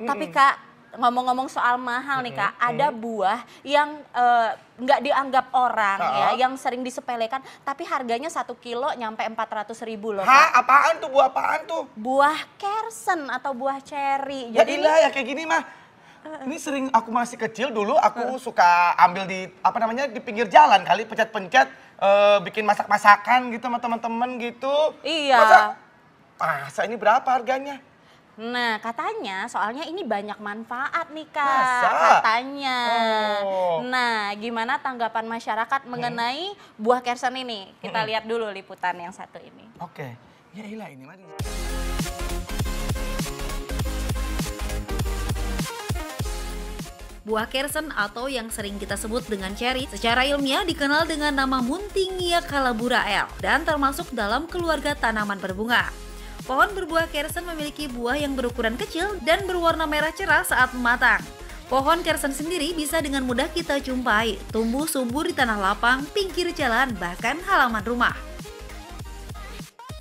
Tapi Kak, ngomong-ngomong soal mahal nih Kak, ada buah yang nggak dianggap orang ya, yang sering disepelekan, tapi harganya 1 kilo nyampe 400.000 loh Kak. Hah, apaan tuh? Buah apaan tuh? Buah kersen atau buah ceri. Jadi ya kayak gini mah. Ini sering aku masih kecil dulu aku suka ambil di apa namanya di pinggir jalan kali pencet-pencet bikin masak-masakan gitu sama teman-teman gitu. Iya. Masa ini berapa harganya? Nah katanya soalnya ini banyak manfaat nih Kak, Masa? katanya. Nah gimana tanggapan masyarakat mengenai buah kersen ini? Kita lihat dulu liputan yang satu ini. Oke, ya ilah ini mah. Buah kersen atau yang sering kita sebut dengan ceri secara ilmiah dikenal dengan nama Muntingia calaburae dan termasuk dalam keluarga tanaman berbunga. Pohon berbuah kersen memiliki buah yang berukuran kecil dan berwarna merah cerah saat matang. Pohon kersen sendiri bisa dengan mudah kita jumpai, tumbuh subur di tanah lapang, pinggir jalan, bahkan halaman rumah.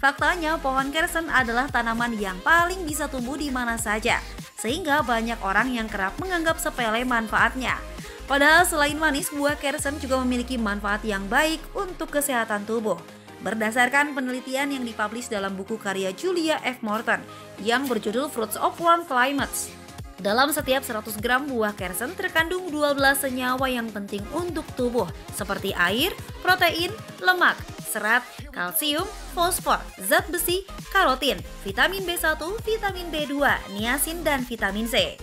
Faktanya, pohon kersen adalah tanaman yang paling bisa tumbuh di mana saja, sehingga banyak orang yang kerap menganggap sepele manfaatnya. Padahal selain manis, buah kersen juga memiliki manfaat yang baik untuk kesehatan tubuh. Berdasarkan penelitian yang dipublish dalam buku karya Julia F. Morton yang berjudul Fruits of Warm Climates. Dalam setiap 100 gram buah kersen terkandung 12 senyawa yang penting untuk tubuh seperti air, protein, lemak, serat, kalsium, fosfor, zat besi, karotin, vitamin B1, vitamin B2, niasin, dan vitamin C.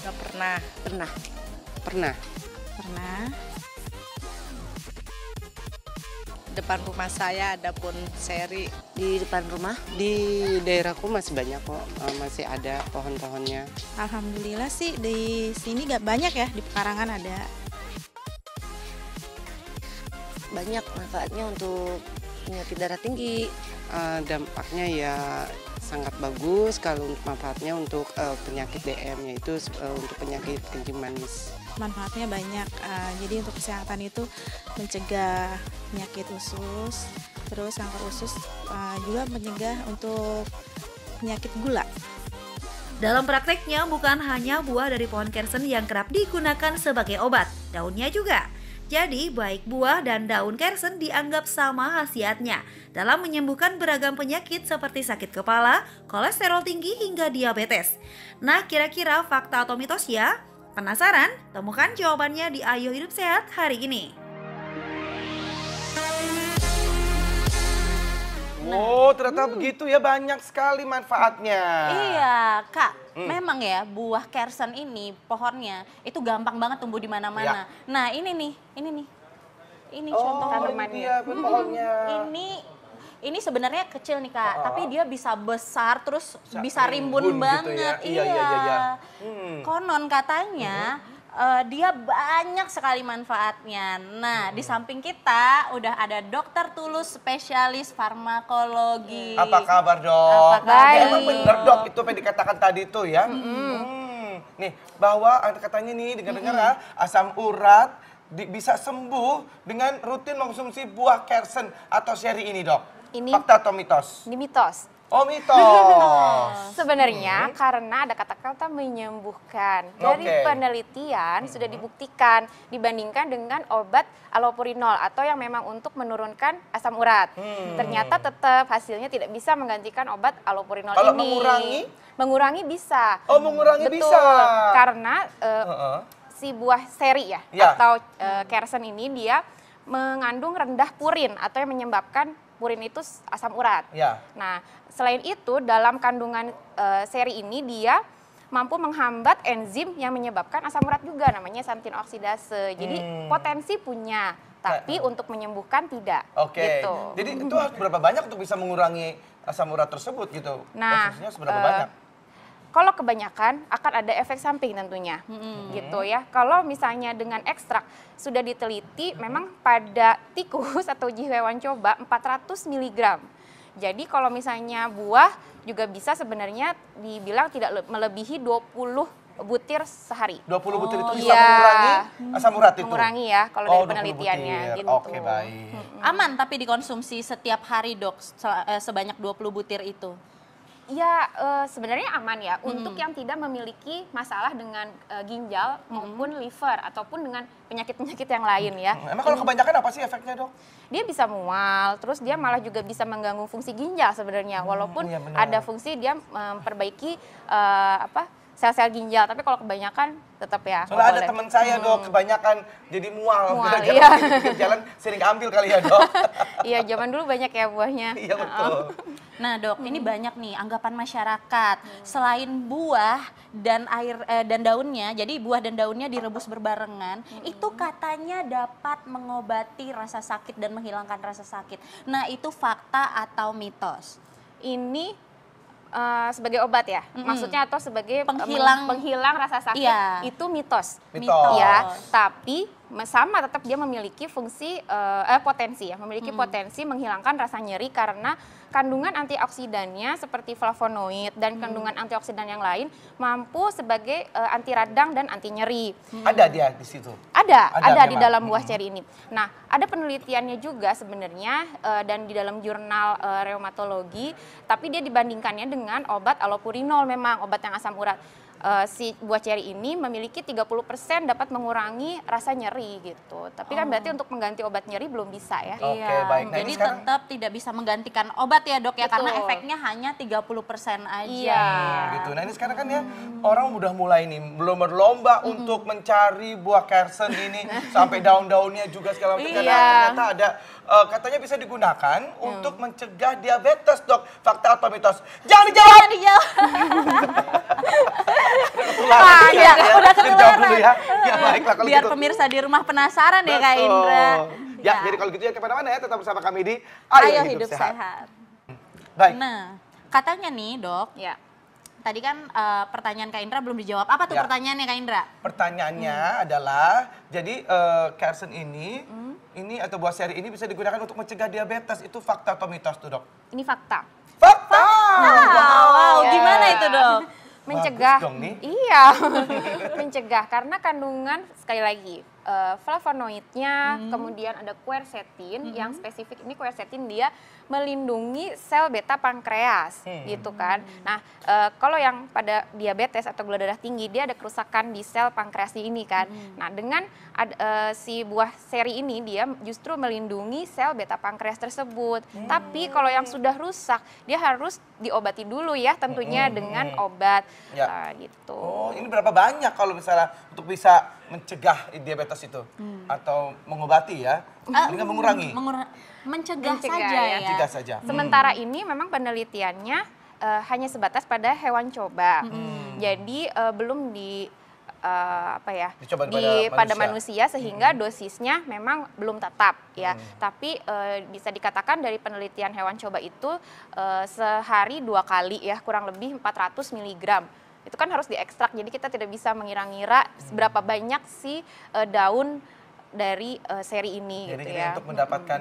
Gak pernah. Pernah. Depan rumah saya ada pohon seri. Di depan rumah? Di daerahku masih banyak kok, masih ada pohon-pohonnya. Alhamdulillah sih di sini gak banyak ya, di pekarangan ada. Banyak manfaatnya untuk penyakit darah tinggi. Dampaknya ya sangat bagus kalau untuk manfaatnya untuk penyakit DM, yaitu untuk penyakit kencing manis. Manfaatnya banyak, jadi untuk kesehatan itu mencegah penyakit usus, terus kanker usus, juga mencegah untuk penyakit gula. Dalam prakteknya bukan hanya buah dari pohon kersen yang kerap digunakan sebagai obat, daunnya juga. Jadi baik buah dan daun kersen dianggap sama khasiatnya dalam menyembuhkan beragam penyakit seperti sakit kepala, kolesterol tinggi hingga diabetes. Nah kira-kira fakta atau mitos ya? Penasaran? Temukan jawabannya di Ayo Hidup Sehat hari ini. Oh, ternyata begitu ya, banyak sekali manfaatnya. Iya, Kak. Memang ya, buah kersen ini pohonnya itu gampang banget tumbuh di mana-mana. Nah, ini nih. Ini contoh tanamannya. Pohonnya. Ini sebenarnya kecil nih Kak, tapi dia bisa besar terus bisa rimbun gitu banget. ya? Iya. Konon katanya dia banyak sekali manfaatnya. Nah, di samping kita udah ada Dokter Tulus, spesialis farmakologi. Apa kabar Dok? Apa kabar? Emang bener Dok itu apa yang dikatakan tadi tuh ya? Nih, bahwa katanya nih dengar-dengar asam urat bisa sembuh dengan rutin mengkonsumsi buah kersen atau seri ini Dok. Ini fakta atau mitos? Ini mitos. Oh mitos. Sebenarnya karena ada kata-kata menyembuhkan. Dari penelitian sudah dibuktikan dibandingkan dengan obat allopurinol atau yang memang untuk menurunkan asam urat. Ternyata tetap hasilnya tidak bisa menggantikan obat allopurinol ini. Kalau mengurangi? Mengurangi bisa. Oh mengurangi Betul. bisa. Karena si buah seri atau kersen ini dia mengandung rendah purin atau yang menyebabkan purin itu asam urat. Nah, selain itu dalam kandungan seri ini dia mampu menghambat enzim yang menyebabkan asam urat juga, namanya santin oksidase. Jadi potensi punya, tapi untuk menyembuhkan tidak. Gitu. Jadi itu harus berapa banyak untuk bisa mengurangi asam urat tersebut gitu? Nah, dosisnya seberapa banyak? Kalau kebanyakan akan ada efek samping tentunya, gitu ya. Kalau misalnya dengan ekstrak sudah diteliti, memang pada tikus atau uji hewan coba 400 mg. Jadi kalau misalnya buah juga bisa sebenarnya dibilang tidak melebihi 20 butir sehari. 20 butir itu bisa mengurangi asam urat itu? Mengurangi ya, kalau dari penelitiannya. Gitu. Oke, baik. Aman tapi dikonsumsi setiap hari Dok, sebanyak 20 butir itu? Ya sebenarnya aman ya untuk yang tidak memiliki masalah dengan ginjal maupun liver ataupun dengan penyakit-penyakit yang lain ya. Emang kalau kebanyakan apa sih efeknya, Dok? Dia bisa mual, terus dia malah juga bisa mengganggu fungsi ginjal sebenarnya. Walaupun iya ada fungsi dia memperbaiki sel-sel ginjal, tapi kalau kebanyakan tetap ya. Soalnya ada teman saya, Dok, kebanyakan jadi mual. Gara-gara iya. pinggir jalan sering ambil kali ya, Dok. Iya, zaman dulu banyak ya buahnya. Iya, betul. Nah dok, ini banyak nih anggapan masyarakat. Selain buah dan dan daunnya, jadi buah dan daunnya direbus berbarengan, itu katanya dapat mengobati rasa sakit dan menghilangkan rasa sakit. Nah itu fakta atau mitos? Ini sebagai obat ya, maksudnya atau sebagai penghilang rasa sakit, iya. Itu mitos. Mitos. Ya, tapi sama tetap dia memiliki fungsi potensi ya, memiliki potensi menghilangkan rasa nyeri karena kandungan antioksidannya seperti flavonoid dan kandungan antioksidan yang lain mampu sebagai anti radang dan anti nyeri. Ada dia di situ? Ada di dalam buah ceri ini. Nah, ada penelitiannya juga sebenarnya dan di dalam jurnal reumatologi, tapi dia dibandingkannya dengan obat allopurinol, memang obat yang asam urat. Si buah ceri ini memiliki 30% dapat mengurangi rasa nyeri gitu. Tapi kan berarti untuk mengganti obat nyeri belum bisa ya. Oke, baik. Nah, jadi sekarang tetap tidak bisa menggantikan obat ya dok ya, Betul. karena efeknya hanya 30% aja. Iya. gitu. Nah ini sekarang kan ya orang udah mulai nih belum berlomba untuk mencari buah kersen ini sampai daun-daunnya juga segala macam. Karena ternyata ada katanya bisa digunakan untuk mencegah diabetes, Dok. Fakta atau mitos? Jangan dijawab. Jangan dijawab. Ya, udah jawab ketularan. dulu ya. Ya baiklah kalau Biar gitu. pemirsa di rumah penasaran ya Kak Indra. Ya, jadi kalau gitu ya kemana-mana ya, tetap bersama kami di Ayo hidup sehat. Baik. Nah, katanya nih dok, Ya. tadi kan pertanyaan Kak Indra belum dijawab. Apa tuh Ya. pertanyaannya Kak Indra? Pertanyaannya adalah, jadi kersen ini atau buah seri ini bisa digunakan untuk mencegah diabetes. Itu fakta atau mitos tuh, Dok? Ini fakta. Fakta! Wow, Ya. gimana itu dok? Mencegah. Bagus dong nih. Iya. Mencegah karena kandungan sekali lagi flavonoidnya, kemudian ada quercetin yang spesifik ini quercetin dia melindungi sel beta pankreas gitu kan. Nah, kalau yang pada diabetes atau gula darah tinggi dia ada kerusakan di sel pankreas ini kan. Nah, dengan si buah seri ini dia justru melindungi sel beta pankreas tersebut. Tapi kalau yang sudah rusak dia harus diobati dulu ya tentunya dengan obat gitu. Oh, ini berapa banyak kalau misalnya untuk bisa mencegah diabetes itu atau mengobati ya? Ini kan mengurangi. Mencegah saja ya. ya. Mencegah saja. Sementara ini memang penelitiannya hanya sebatas pada hewan coba. Jadi belum Dicoba pada manusia sehingga dosisnya memang belum tetap ya. Tapi bisa dikatakan dari penelitian hewan coba itu sehari 2 kali ya, kurang lebih 400 mg. Itu kan harus diekstrak, jadi kita tidak bisa mengira-ngira seberapa banyak si daun dari seri ini Jadi gitu ini ya. untuk mendapatkan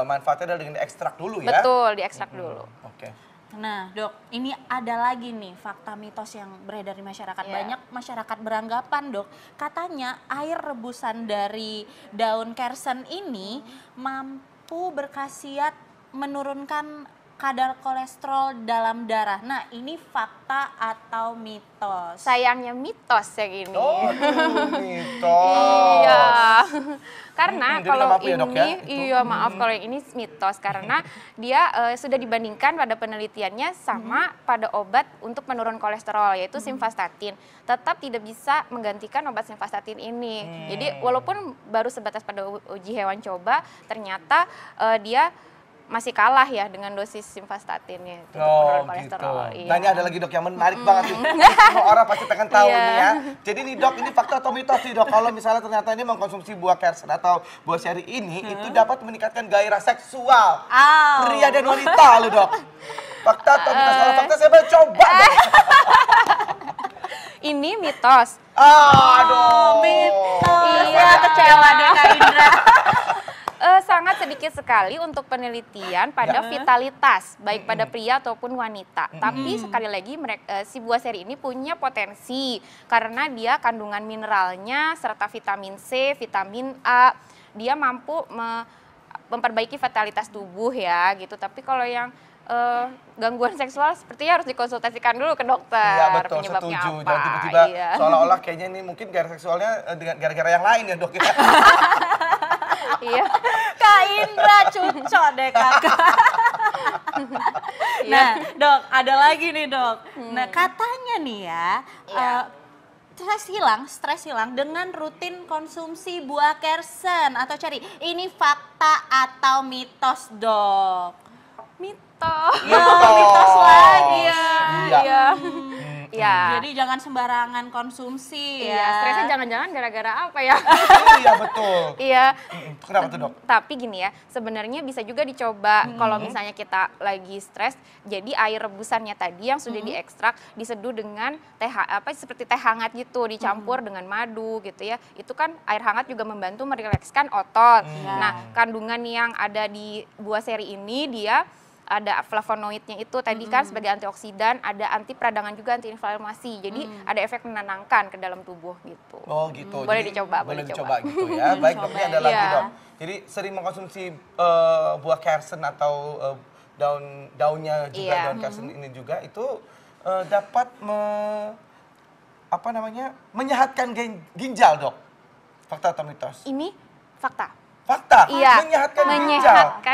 manfaatnya adalah dengan diekstrak dulu ya? Betul, diekstrak dulu. Oke. Nah dok, ini ada lagi nih fakta mitos yang beredar di masyarakat. Iya. Banyak masyarakat beranggapan dok, katanya air rebusan dari daun kersen ini mampu berkhasiat menurunkan kadar kolesterol dalam darah. Nah ini fakta atau mitos? Sayangnya mitos yang ini. Oh, mitos. Iya. Karena Jadi kalau nggak mampu ya, Dok, ya? iya maaf kalau yang ini mitos karena dia sudah dibandingkan pada penelitiannya sama pada obat untuk menurun kolesterol yaitu simvastatin. Tetap tidak bisa menggantikan obat simvastatin ini. Jadi walaupun baru sebatas pada uji hewan coba ternyata dia masih kalah ya dengan dosis simvastatinnya untuk menurun kolesterol. Nah ini ada lagi dok yang menarik banget nih. Semua orang pasti pengen tahu nih ya. Jadi nih dok, ini fakta atau mitos nih dok? Kalau misalnya ternyata ini mengkonsumsi buah kersen atau buah seri ini, itu dapat meningkatkan gairah seksual pria dan wanita loh dok. Fakta atau mitos? Kalau fakta saya mau coba dok. Ini mitos. Aduh. Mitos. Iya, kecewa deh Kak Indra. Sangat sedikit sekali untuk penelitian pada vitalitas, baik pada pria ataupun wanita. Tapi sekali lagi si buah seri ini punya potensi karena dia kandungan mineralnya serta vitamin C, vitamin A, dia mampu memperbaiki vitalitas tubuh ya gitu. Tapi kalau yang gangguan seksual sepertinya harus dikonsultasikan dulu ke dokter. Iya betul, penyebabnya setuju. apa. Jangan tiba-tiba Iya. seolah-olah kayaknya ini mungkin gara-seksualnya dengan gara-gara yang lain ya dok ya. Iya. Kak Indra cucok deh kakak. Nah dok, ada lagi nih dok. Nah katanya nih ya, stres hilang dengan rutin konsumsi buah kersen atau ceri. Ini fakta atau mitos dok? Mitos. Ya, mitos lagi ya. Iya. Iya. Jadi jangan sembarangan konsumsi ya. Iya, stresnya jangan-jangan gara-gara apa ya? Iya betul. Iya. Kenapa tuh dok? Tapi gini ya, sebenarnya bisa juga dicoba kalau misalnya kita lagi stres, jadi air rebusannya tadi yang sudah diekstrak diseduh dengan teh seperti teh hangat gitu, dicampur dengan madu gitu ya. Itu kan air hangat juga membantu merilekskan otot. Nah, kandungan yang ada di buah seri ini dia ada flavonoidnya itu tadi kan sebagai antioksidan, ada anti peradangan juga, anti inflamasi. Jadi ada efek menenangkan ke dalam tubuh gitu. Oh gitu. Boleh Jadi, dicoba, boleh dicoba gitu ya. Baik dok, ini ada lagi dok. Jadi sering mengkonsumsi buah kersen atau daunnya juga, daun kersen ini juga itu dapat menyehatkan ginjal dok. Fakta atau mitos? Ini fakta. Fakta, Iya, menyehatkan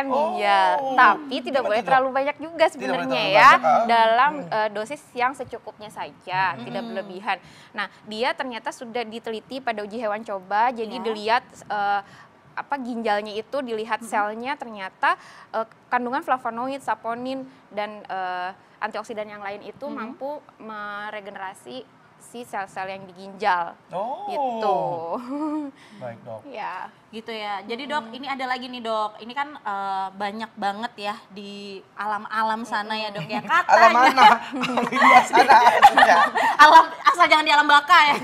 ginjal. Tapi tidak boleh terlalu banyak juga sebenarnya ya. Dalam dosis yang secukupnya saja, tidak berlebihan. Nah, dia ternyata sudah diteliti pada uji hewan coba, jadi dilihat ginjalnya itu, dilihat selnya ternyata kandungan flavonoid, saponin dan antioksidan yang lain itu mampu meregenerasi si sel-sel yang di ginjal. Gitu. Baik dok. Ya. Gitu ya. Jadi dok, ini ada lagi nih dok. Ini kan banyak banget ya di alam-alam sana ya dok ya. Katanya. Alam mana? Di luar sana. Alam, asal jangan di alam baka ya.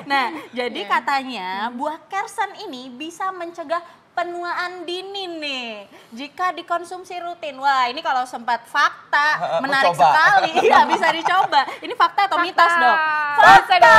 Nah, jadi katanya buah kersen ini bisa mencegah penuaan dini nih jika dikonsumsi rutin. Wah, ini kalau sempat fakta menarik sekali. Iya, bisa dicoba. Ini fakta atau mitos, Dok? Fakta.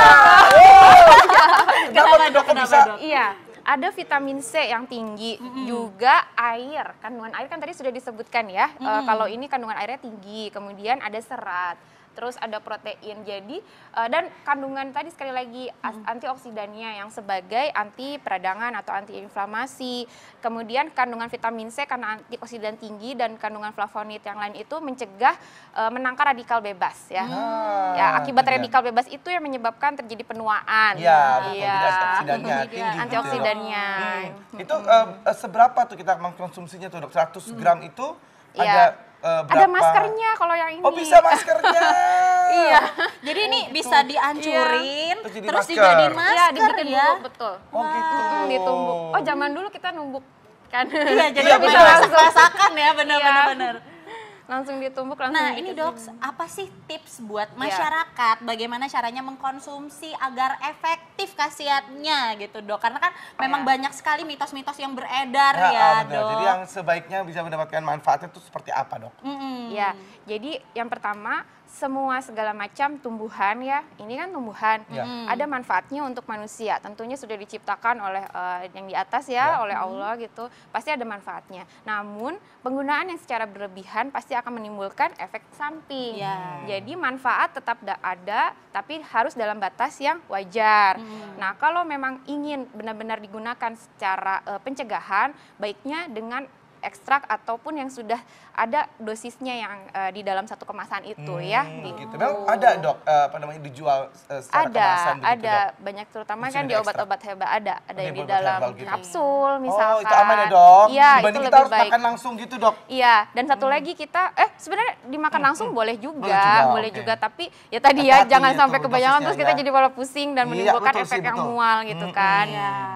Kenapa, Dok? Iya. Ada vitamin C yang tinggi, juga air. Kandungan air kan tadi sudah disebutkan ya. Kalau ini kandungan airnya tinggi, kemudian ada serat. Terus ada protein, jadi dan kandungan tadi sekali lagi antioksidannya yang sebagai anti peradangan atau anti inflamasi. Kemudian kandungan vitamin C karena antioksidan tinggi dan kandungan flavonoid yang lain itu mencegah menangkal radikal bebas ya. Ya, akibat radikal bebas itu yang menyebabkan terjadi penuaan. Iya, antioksidannya tinggi. Antioksidannya. Itu seberapa tuh kita mengkonsumsinya tuh dok? 100 gram itu ada ada maskernya kalau yang ini. Oh bisa maskernya. Iya. Jadi ini bisa dihancurin, Terus jadi terus masker. dijadiin Iya, masker dibikin ya. bubuk, betul. Oh gitu. Ditumbuk. Oh zaman dulu kita numbuk kan. Iya, jadi Iya, bisa masak-masakan ya, benar-benar. Langsung ditumbuk, langsung Nah ini dok, dikasih. apa sih tips buat masyarakat bagaimana caranya mengkonsumsi agar efektif khasiatnya gitu dok? Karena kan memang banyak sekali mitos-mitos yang beredar ya benar. dok. Jadi yang sebaiknya bisa mendapatkan manfaatnya itu seperti apa dok? Ya, jadi yang pertama semua segala macam tumbuhan ya, ini kan tumbuhan, ada manfaatnya untuk manusia. Tentunya sudah diciptakan oleh yang di atas ya, oleh Allah gitu, pasti ada manfaatnya. Namun penggunaan yang secara berlebihan pasti akan menimbulkan efek samping. Jadi manfaat tetap ada, tapi harus dalam batas yang wajar. Nah kalau memang ingin benar-benar digunakan secara pencegahan, baiknya dengan ekstrak ataupun yang sudah ada dosisnya yang di dalam satu kemasan itu ya. Gitu. Memang ada dok, dijual secara kemasan begitu ada dok? banyak terutama Yang kan sudah di obat-obat herbal ada yang di obat dalam herbal gitu. kapsul misalkan. Oh itu aman ya dok? Iya itu Dibanding kita lebih harus baik. makan langsung gitu dok? Iya dan satu lagi kita sebenarnya dimakan langsung boleh juga, Boleh juga, oke. tapi ya tadi ya Hati-hati jangan itu sampai kebanyakan dosisnya terus kita ya. jadi malah pusing dan Iya, menimbulkan betul efek sih, yang betul. mual gitu kan.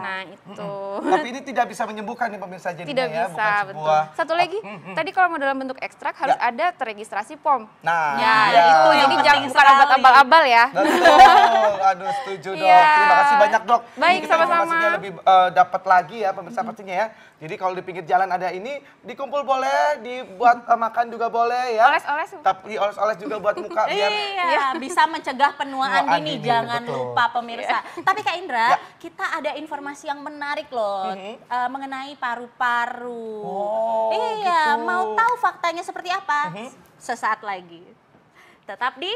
Nah itu. Tapi ini tidak bisa menyembuhkan nih pemirsa jadinya Tidak ya, bisa, bukan betul. sebuah... Satu lagi, tadi kalau mau dalam bentuk ekstrak harus ada terregistrasi POM. Nah, Ya, iya. itu yang Jadi penting jangan bukan sekali. obat abal-abal ya. Betul, aduh setuju dok. Iya. Terima kasih banyak dok. Baik, Ini kita sama-sama. informasinya lebih dapat lagi ya pemirsa pastinya ya. Jadi kalau di pinggir jalan ada ini, dikumpul boleh, dibuat makan juga boleh ya. Oles-oles. Tapi oles-oles juga buat muka biar... Iya, bisa mencegah penuaan Penuaan dini, dini, jangan betul. lupa pemirsa. Tapi Kak Indra, Ya. kita ada informasi yang menarik loh mengenai paru-paru. Iya, gitu. Mau tahu faktanya seperti apa? Sesaat lagi. Tetap di